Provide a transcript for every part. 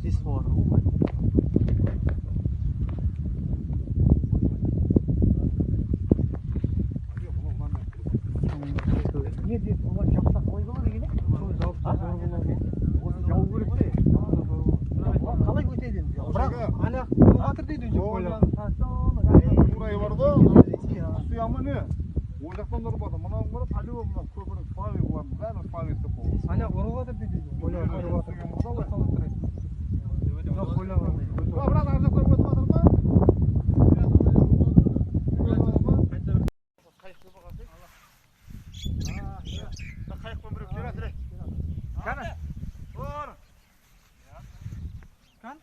Ес бар ғой. Не дейсіз, олар жапсақ қойды ма деген? Жау керек те. Қалай өтеді енді? Бірақ ана батыр дейді önce koylar. Burayı var da, su yağma ne? Ocaktan doğru batı. Bana onlara talep oldular. Köprünün pavi var. Ben pavi istep oldu. Ана ұрып жатыр дейді. Koylar ұрып жатыр. Burada salып тұрады. Жоқ, koylar ұрып. Biraz arıza koyup batır mı? Kayıkla bir öpüyor atire. Kan? Doğru. Kan?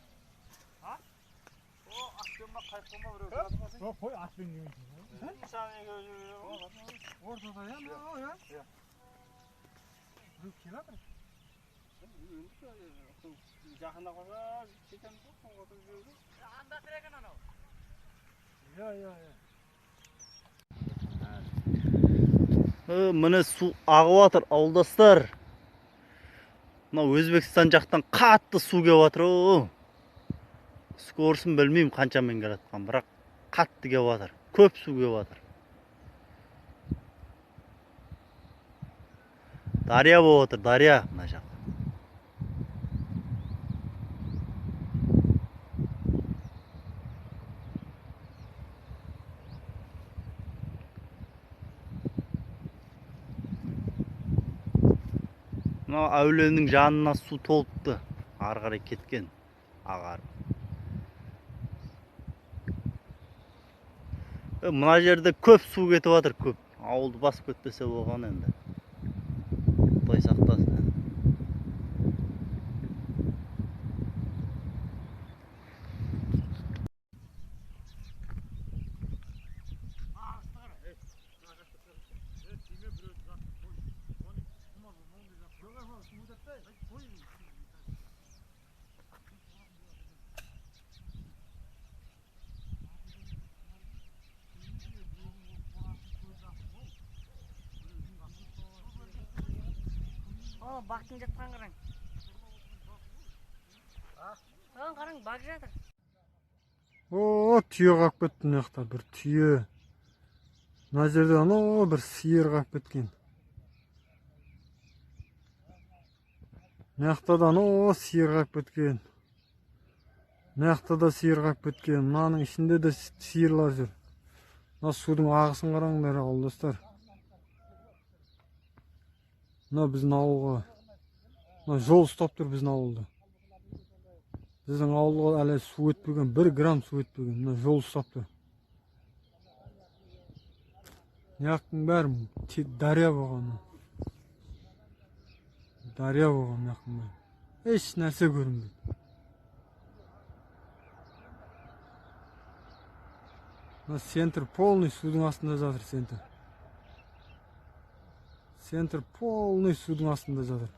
Ha? O akşamda kayıkla bir öpüyor. Yok, koy at beni. Bir saniye görüyor. Ortada ya, ne o ya? Büyük şey var mı? Yakında kadar çeken çok mu kadar diyordu? Anda tıreken ana. Ya. Міне су ағып жатыр, ауылдастар. Мына Өзбекстан жақтан қатты су келіп жатыр. Скорысын білмеймін қаншамен келе жатқан, бірақ қатты келіп жатыр. Көп су келіп жатыр. Дария болып жатыр, дария мына жақ. Мына әуленің жанына су толыпты. Ары қарай кеткен ағарып. Мына жерде көп су кетіп жатыр, көп. Ауылды басып кетпесе болған енді. Құдай сақтасын. Бақтың жатқан қараң. Қараң, бақ жатыр. О, түйе қалып кетті мына жақта, бір түйе. Мына жерде анау бір сиыр қалып кеткен. Мына жақта да анау сиыр қалып кеткен. Мына жақта да сиыр қалып кеткен. Мынаның ішінде де сиырлар жүр. Мына судың ағысын қараңдар ауылдастар. Мына біздің ауылға. Мына жол ұстап тұр біздің ауылда. Біздің ауылға әлі су өтпеген, 1 грамм су өтпеген. Мына жол ұстап тұр. Яқтың бәрі дария болған. Дария болған яқтың бәрі. Еш нәрсе көрінбейді. Мына центр полный судың астында жатыр, центр. Центр полный судың астында жатыр.